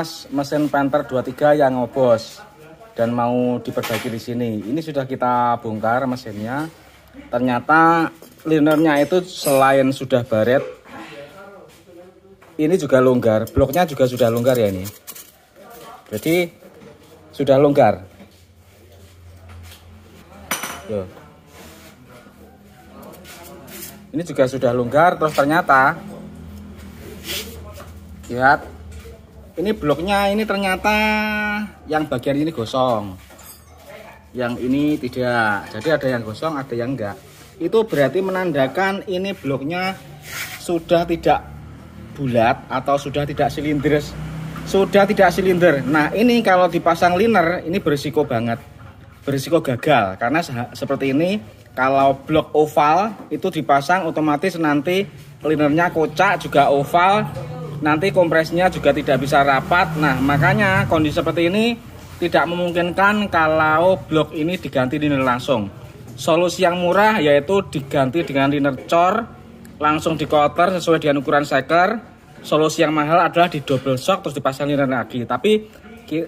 melepas mesin Panther 23 yang ngobos dan mau diperbaiki di sini. Ini sudah kita bongkar mesinnya. Ternyata linernya itu selain sudah baret, ini juga longgar. Bloknya juga sudah longgar ya ini. Jadi sudah longgar. Tuh. Ini juga sudah longgar. Terus ternyata lihat, ini bloknya ini ternyata yang bagian ini gosong, yang ini tidak. Jadi ada yang gosong, ada yang enggak. Itu berarti menandakan ini bloknya sudah tidak bulat atau sudah tidak silinder. Nah ini kalau dipasang liner ini berisiko banget, berisiko gagal. Karena seperti ini, kalau blok oval itu dipasang otomatis nanti linernya kocak juga oval, nanti kompresnya juga tidak bisa rapat. Nah makanya kondisi seperti ini tidak memungkinkan kalau blok ini diganti liner langsung. Solusi yang murah yaitu diganti dengan liner cor, langsung di coulter sesuai dengan ukuran seker. Solusi yang mahal adalah di double shock terus dipasang liner lagi. Tapi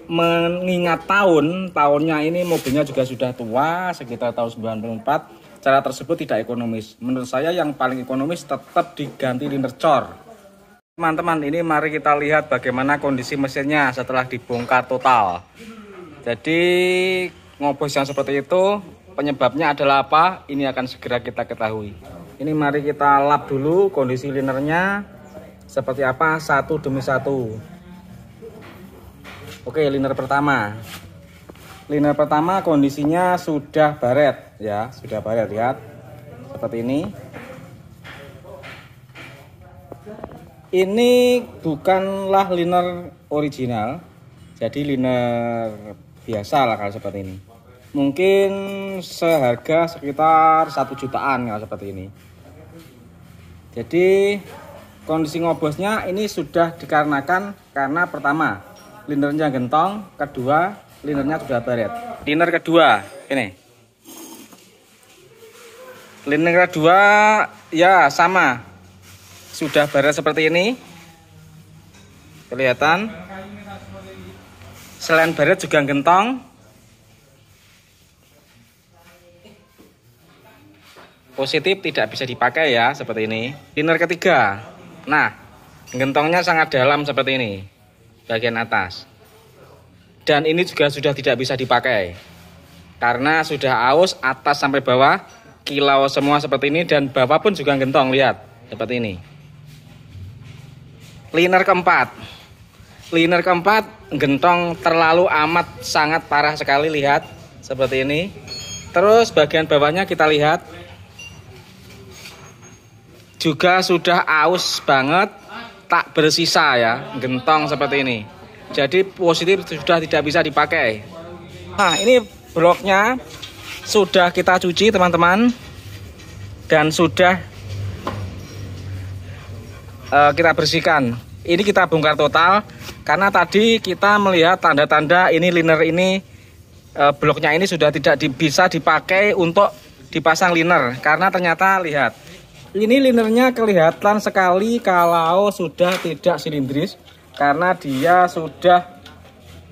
mengingat tahunnya ini mobilnya juga sudah tua, sekitar tahun 94. Cara tersebut tidak ekonomis. Menurut saya yang paling ekonomis tetap diganti liner cor. Teman-teman, ini mari kita lihat bagaimana kondisi mesinnya setelah dibongkar total. Jadi ngobos yang seperti itu penyebabnya adalah apa? Ini akan segera kita ketahui. Ini mari kita lap dulu kondisi linernya seperti apa satu demi satu. Oke, liner pertama. Liner pertama kondisinya sudah baret ya, sudah baret, lihat. Seperti ini. Ini bukanlah liner original. Jadi liner biasa lah kalau seperti ini. Mungkin seharga sekitar 1 jutaan kalau seperti ini. Jadi kondisi ngobosnya ini sudah dikarenakan karena pertama linernya gentong, kedua linernya sudah baret. Liner kedua ini. Liner kedua ya sama, sudah baret seperti ini. Kelihatan. Selain baret juga gentong. Positif tidak bisa dipakai ya, seperti ini. Liner ketiga. Nah, gentongnya sangat dalam seperti ini, bagian atas. Dan ini juga sudah tidak bisa dipakai karena sudah aus atas sampai bawah, kilau semua seperti ini. Dan bawah pun juga gentong, lihat seperti ini. Liner keempat. Liner keempat gentong terlalu amat sangat parah sekali, lihat seperti ini. Terus bagian bawahnya kita lihat juga sudah aus banget, tak bersisa ya, gentong seperti ini. Jadi positif sudah tidak bisa dipakai. Nah ini bloknya sudah kita cuci teman-teman, dan sudah kita bersihkan. Ini kita bongkar total karena tadi kita melihat tanda-tanda ini liner ini bloknya ini sudah tidak bisa dipakai untuk dipasang liner. Karena ternyata lihat, ini linernya kelihatan sekali kalau sudah tidak silindris karena dia sudah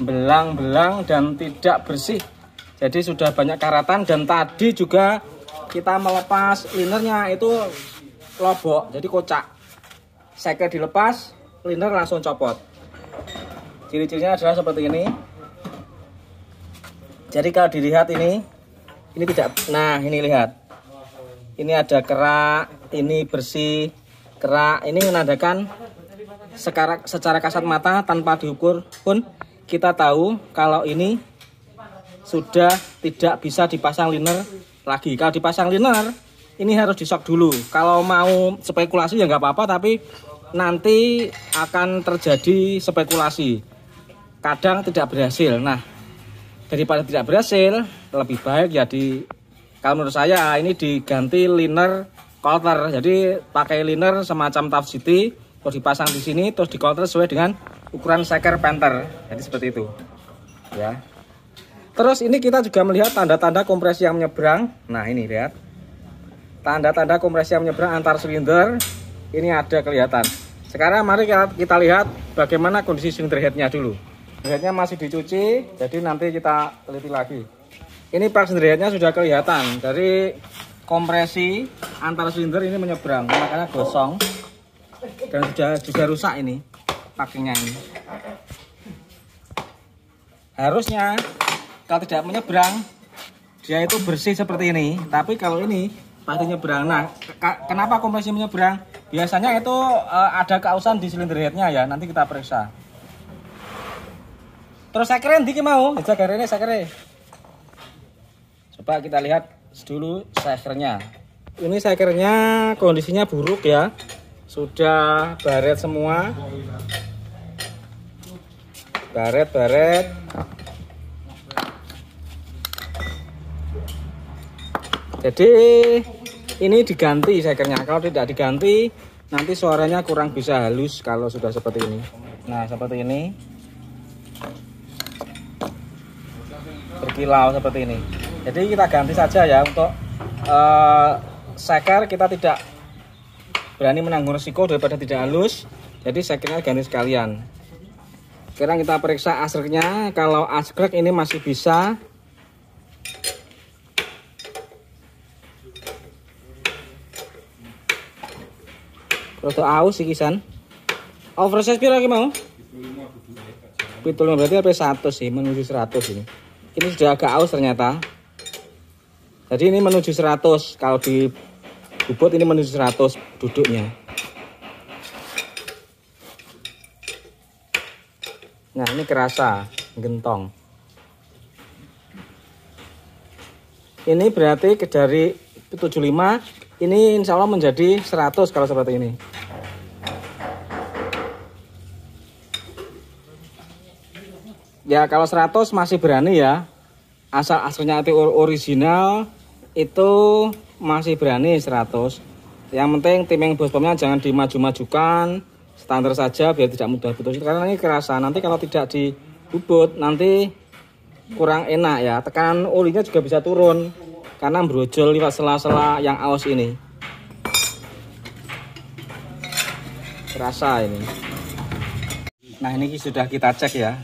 belang-belang dan tidak bersih. Jadi sudah banyak karatan. Dan tadi juga kita melepas linernya itu lobok, jadi kocak. Seker dilepas, liner langsung copot. Ciri-cirinya adalah seperti ini. Jadi kalau dilihat ini tidak. Nah ini lihat. Ini ada kerak, ini bersih, kerak. Ini menandakan secara kasat mata tanpa diukur pun kita tahu kalau ini sudah tidak bisa dipasang liner lagi. Kalau dipasang liner, ini harus disok dulu. Kalau mau spekulasi ya nggak apa-apa, tapi nanti akan terjadi spekulasi. Kadang tidak berhasil. Nah, daripada tidak berhasil, lebih baik ya kalau menurut saya ini diganti liner coulter. Jadi pakai liner semacam Tough City, terus dipasang di sini, terus di coulter sesuai dengan ukuran seker Panther. Jadi seperti itu. Ya. Terus ini kita juga melihat tanda-tanda kompresi yang menyeberang. Nah ini lihat, tanda-tanda kompresi yang menyeberang antar silinder. Ini ada kelihatan. Sekarang mari kita lihat bagaimana kondisi silinder headnya dulu. Headnya masih dicuci, jadi nanti kita teliti lagi. Ini plug silinder headnya sudah kelihatan dari kompresi antara silinder ini menyeberang, makanya gosong dan sudah juga rusak ini packingnya ini. Harusnya kalau tidak menyeberang dia itu bersih seperti ini, tapi kalau ini pasti nyebrang. Nah, kenapa kompresi menyeberang? Biasanya itu ada keausan di silinder headnya ya, nanti kita periksa. Terus sekeren dikit mau, ini sekere. Coba kita lihat dulu sekernya. Ini sekernya kondisinya buruk ya, sudah baret semua, baret. Jadi ini diganti sekernya. Kalau tidak diganti nanti suaranya kurang bisa halus kalau sudah seperti ini. Nah seperti ini, berkilau seperti ini. Jadi kita ganti saja ya. Untuk seker kita tidak berani menanggung risiko daripada tidak halus, jadi sekernya ganti sekalian. Sekarang kita periksa asreknya. Kalau asrek ini masih bisa. Roto aus iki san. Oversize piro iki mau? 75 berarti sampai 100 sih, menuju 100 ini. Ini sudah agak aus ternyata. Jadi ini menuju 100, kalau di bubut ini menuju 100 duduknya. Nah, ini kerasa gentong. Ini berarti dari 75 ini insya Allah menjadi 100 kalau seperti ini. Ya kalau 100 masih berani ya. Asal aslinya itu original itu masih berani 100. Yang penting timing bospomnya jangan dimaju-majukan, standar saja biar tidak mudah putus. Karena ini kerasa, nanti kalau tidak dibubut nanti kurang enak ya. Tekanan olinya juga bisa turun karena brojol lewat sela-sela yang aus ini. Kerasa ini. Nah ini sudah kita cek ya.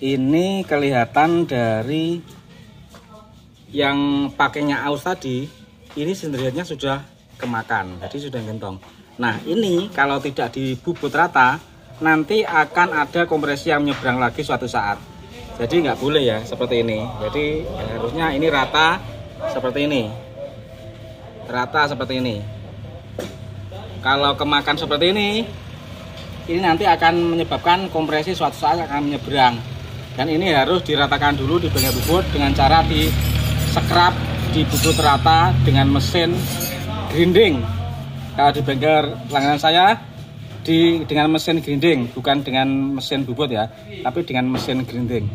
Ini kelihatan dari yang pakainya aus tadi, ini silinder sudah kemakan, jadi sudah gentong. Nah ini kalau tidak dibubut rata, nanti akan ada kompresi yang menyeberang lagi suatu saat. Jadi nggak boleh ya seperti ini. Jadi harusnya ini rata seperti ini, rata seperti ini. Kalau kemakan seperti ini nanti akan menyebabkan kompresi suatu saat akan menyeberang. Dan ini harus diratakan dulu di bengkel bubut dengan cara di-scrub, dibubut rata dengan mesin grinding. Kalau di bengkel langganan saya dengan mesin grinding, bukan dengan mesin bubut ya, tapi dengan mesin grinding.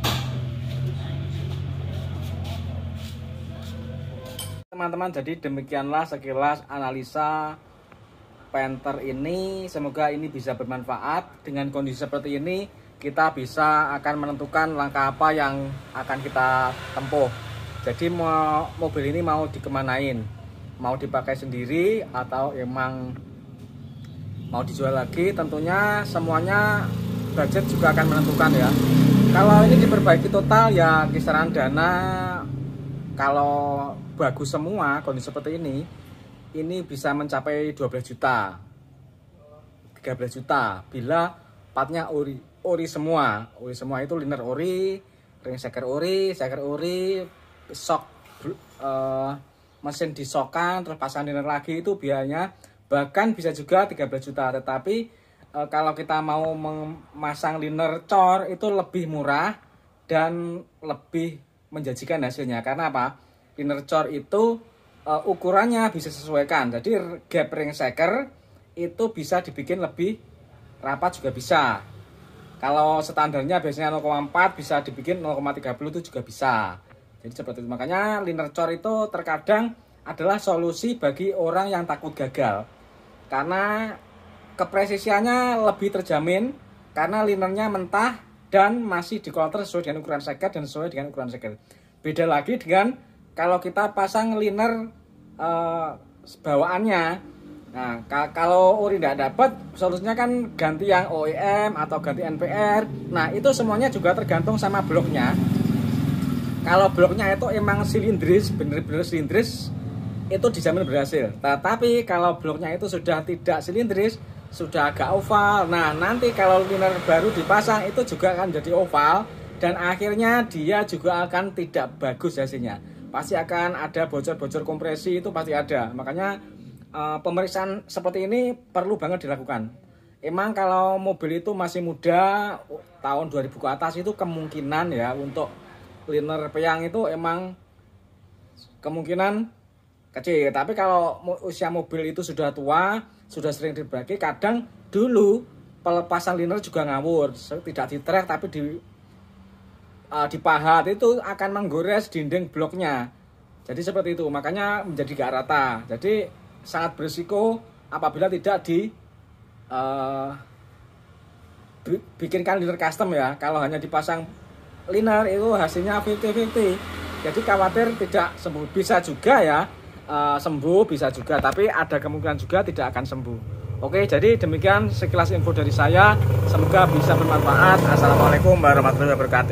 Teman-teman, jadi demikianlah sekilas analisa Panther ini. Semoga ini bisa bermanfaat. Dengan kondisi seperti ini kita bisa akan menentukan langkah apa yang akan kita tempuh. Jadi mobil ini mau dikemanain, mau dipakai sendiri atau emang mau dijual lagi. Tentunya semuanya budget juga akan menentukan ya. Kalau ini diperbaiki total ya kisaran dana, kalau bagus semua kondisi seperti ini bisa mencapai 12 juta 13 juta bila partnya ori semua itu liner ori, ring seker ori, sok mesin disokan, terus pasang liner lagi, itu biayanya bahkan bisa juga 13 juta. Tetapi kalau kita mau memasang liner cor itu lebih murah dan lebih menjanjikan hasilnya. Karena apa? Liner cor itu ukurannya bisa sesuaikan. Jadi gap ring seker itu bisa dibikin lebih rapat juga bisa. Kalau standarnya biasanya 0,4 bisa dibikin 0,30 itu juga bisa. Jadi seperti itu. Makanya liner cor itu terkadang adalah solusi bagi orang yang takut gagal. Karena kepresisiannya lebih terjamin karena linernya mentah dan masih dikonter sesuai dengan ukuran seker dan sesuai dengan ukuran seker. Beda lagi dengan kalau kita pasang liner bawaannya Nah, kalau ori tidak dapat, solusinya kan ganti yang OEM atau ganti NPR. Nah, itu semuanya juga tergantung sama bloknya. Kalau bloknya itu emang silindris, bener-bener silindris, itu dijamin berhasil. Tetapi kalau bloknya itu sudah tidak silindris, sudah agak oval, nah nanti kalau liner baru dipasang itu juga akan jadi oval, dan akhirnya dia juga akan tidak bagus hasilnya. Pasti akan ada bocor-bocor kompresi, itu pasti ada. Makanya pemeriksaan seperti ini perlu banget dilakukan. Emang kalau mobil itu masih muda, tahun 2000 ke atas, itu kemungkinan ya untuk liner peyang itu emang kemungkinan kecil. Tapi kalau usia mobil itu sudah tua, sudah sering diperbaiki, kadang dulu pelepasan liner juga ngawur, tidak ditrek tapi dipahat, itu akan menggores dinding bloknya. Jadi seperti itu, makanya menjadi gak rata. Jadi sangat berisiko apabila tidak bikinkan liner custom ya. Kalau hanya dipasang liner itu hasilnya 50-50. Jadi khawatir tidak sembuh. Bisa juga ya sembuh, bisa juga, tapi ada kemungkinan juga tidak akan sembuh. Oke, jadi demikian sekilas info dari saya, semoga bisa bermanfaat. Assalamualaikum warahmatullahi wabarakatuh.